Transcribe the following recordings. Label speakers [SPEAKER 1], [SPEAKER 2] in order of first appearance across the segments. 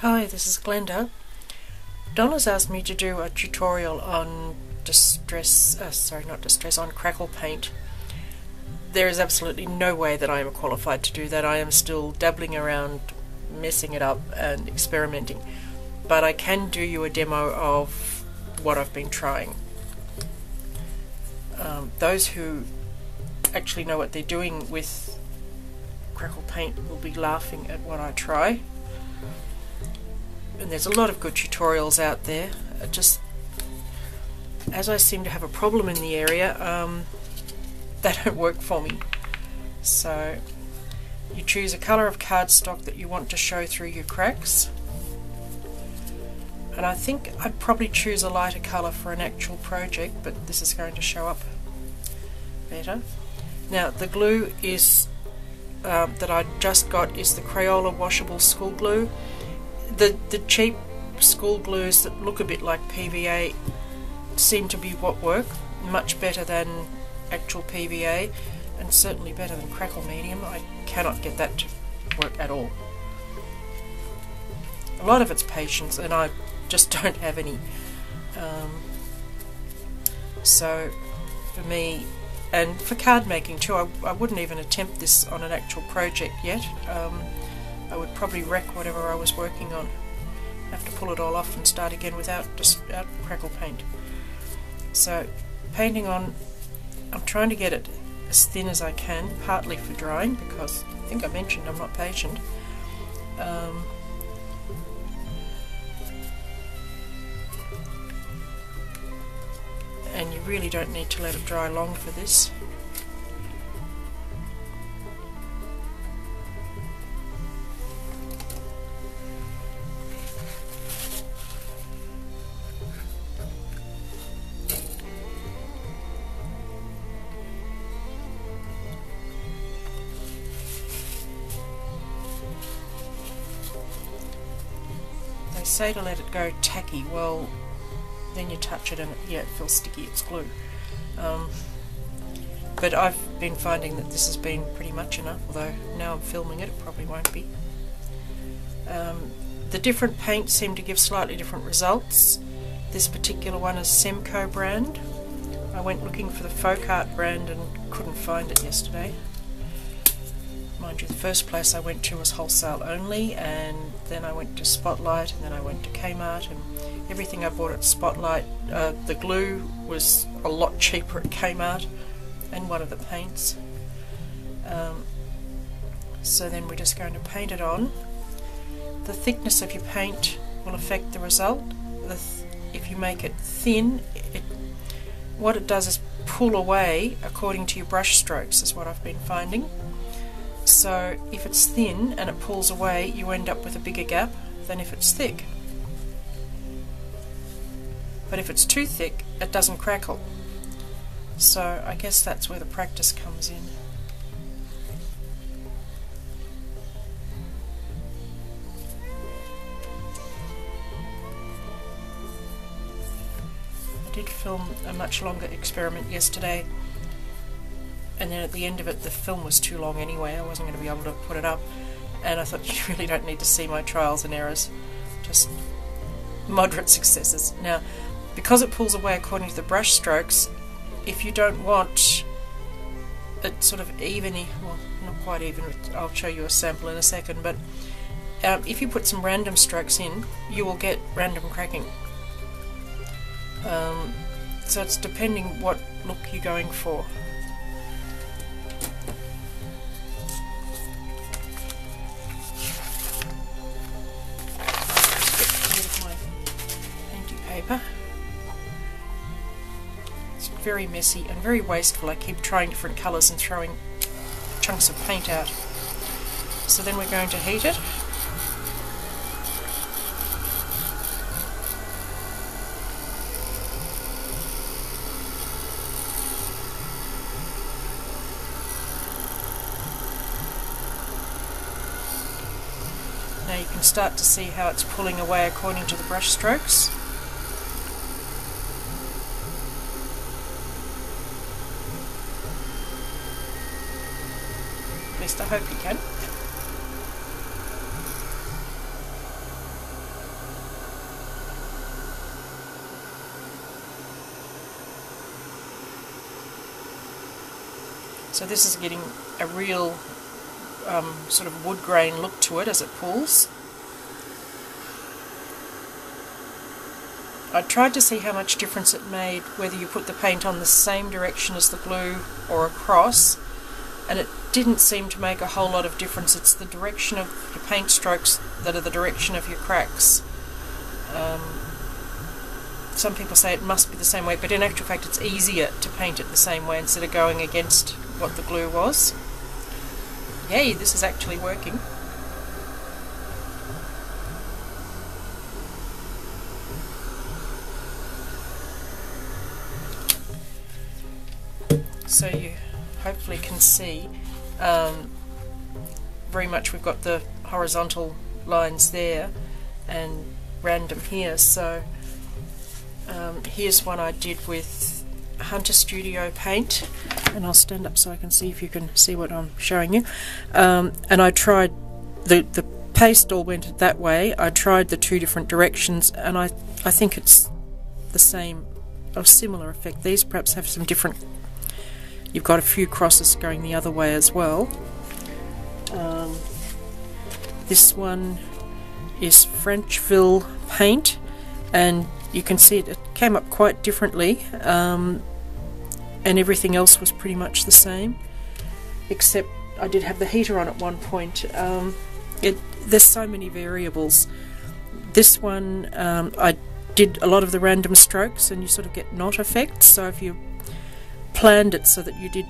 [SPEAKER 1] Hi, this is Glenda. Donna's asked me to do a tutorial on on Crackle paint. There is absolutely no way that I am qualified to do that. I am still dabbling around, messing it up and experimenting. But I can do you a demo of what I've been trying. Those who actually know what they're doing with Crackle paint will be laughing at what I try. And there's a lot of good tutorials out there. Just as I seem to have a problem in the area, they don't work for me. So you choose a colour of cardstock that you want to show through your cracks, and I think I'd probably choose a lighter colour for an actual project, but this is going to show up better. Now the glue is that I just got is the Crayola washable school glue. The cheap school glues that look a bit like PVA seem to be what work, much better than actual PVA, and certainly better than Crackle medium. I cannot get that to work at all. A lot of it's patience, and I just don't have any. So for me, and for card making too, I wouldn't even attempt this on an actual project yet. I would probably wreck whatever I was working on. Have to pull it all off and start again without Crackle paint. So painting on, I'm trying to get it as thin as I can, partly for drying, because I think I mentioned I'm not patient. And you really don't need to let it dry long for this. They say to let it go tacky. Well, then you touch it and it feels sticky, it's glue. But I've been finding that this has been pretty much enough, although now I'm filming it, it probably won't be. The different paints seem to give slightly different results. This particular one is Semco brand. I went looking for the Folk Art brand and couldn't find it yesterday. Mind you, the first place I went to was wholesale only, and then I went to Spotlight, and then I went to Kmart, and everything I bought at Spotlight, the glue was a lot cheaper at Kmart, and one of the paints. So then we're just going to paint it on. The thickness of your paint will affect the result. If you make it thin, what it does is pull away according to your brush strokes, is what I've been finding. So if it's thin and it pulls away, you end up with a bigger gap than if it's thick. But if it's too thick, it doesn't crackle. So I guess that's where the practice comes in. I did film a much longer experiment yesterday, and then at the end of it the film was too long anyway. I wasn't going to be able to put it up, and I thought you really don't need to see my trials and errors, just moderate successes. Now, because it pulls away according to the brush strokes, if you don't want it sort of even, well, not quite even, I'll show you a sample in a second, but if you put some random strokes in, you will get random cracking. So it's depending what look you're going for. Paper. It's very messy and very wasteful. I keep trying different colours and throwing chunks of paint out. So then we're going to heat it. Now you can start to see how it's pulling away according to the brush strokes. At least I hope you can. So this is getting a real sort of wood grain look to it as it pulls. I tried to see how much difference it made whether you put the paint on the same direction as the glue or across, and it didn't seem to make a whole lot of difference. It's the direction of your paint strokes that are the direction of your cracks. Some people say it must be the same way, but in actual fact it's easier to paint it the same way instead of going against what the glue was. Yay, this is actually working. So you hopefully can see very much we've got the horizontal lines there and random here. So here's one I did with Hunter Studio paint, and I'll stand up so I can see if you can see what I'm showing you. And I tried the paste all went that way. I tried the two different directions, and I think it's the same or similar effect. These perhaps have some different. You've got a few crosses going the other way as well. This one is Frenchville paint, and you can see it came up quite differently, and everything else was pretty much the same, except I did have the heater on at one point. There's so many variables. This one I did a lot of the random strokes, and you sort of get knot effects, so if you planned it so that you did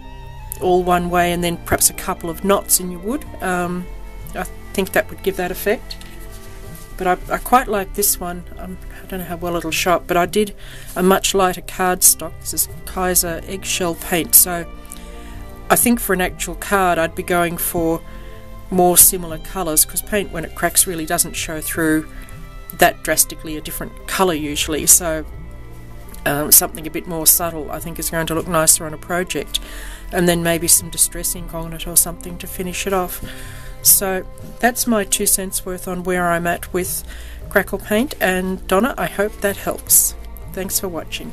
[SPEAKER 1] all one way and then perhaps a couple of knots in your wood, I think that would give that effect. But I quite like this one. I don't know how well it'll show up, but I did a much lighter cardstock. This is Kaiser eggshell paint, so I think for an actual card I'd be going for more similar colours, because paint when it cracks really doesn't show through that drastically a different colour usually, so something a bit more subtle I think is going to look nicer on a project, and then maybe some distress ink on it or something to finish it off. So that's my 2 cents worth on where I'm at with Crackle paint, and Donna, I hope that helps. Thanks for watching.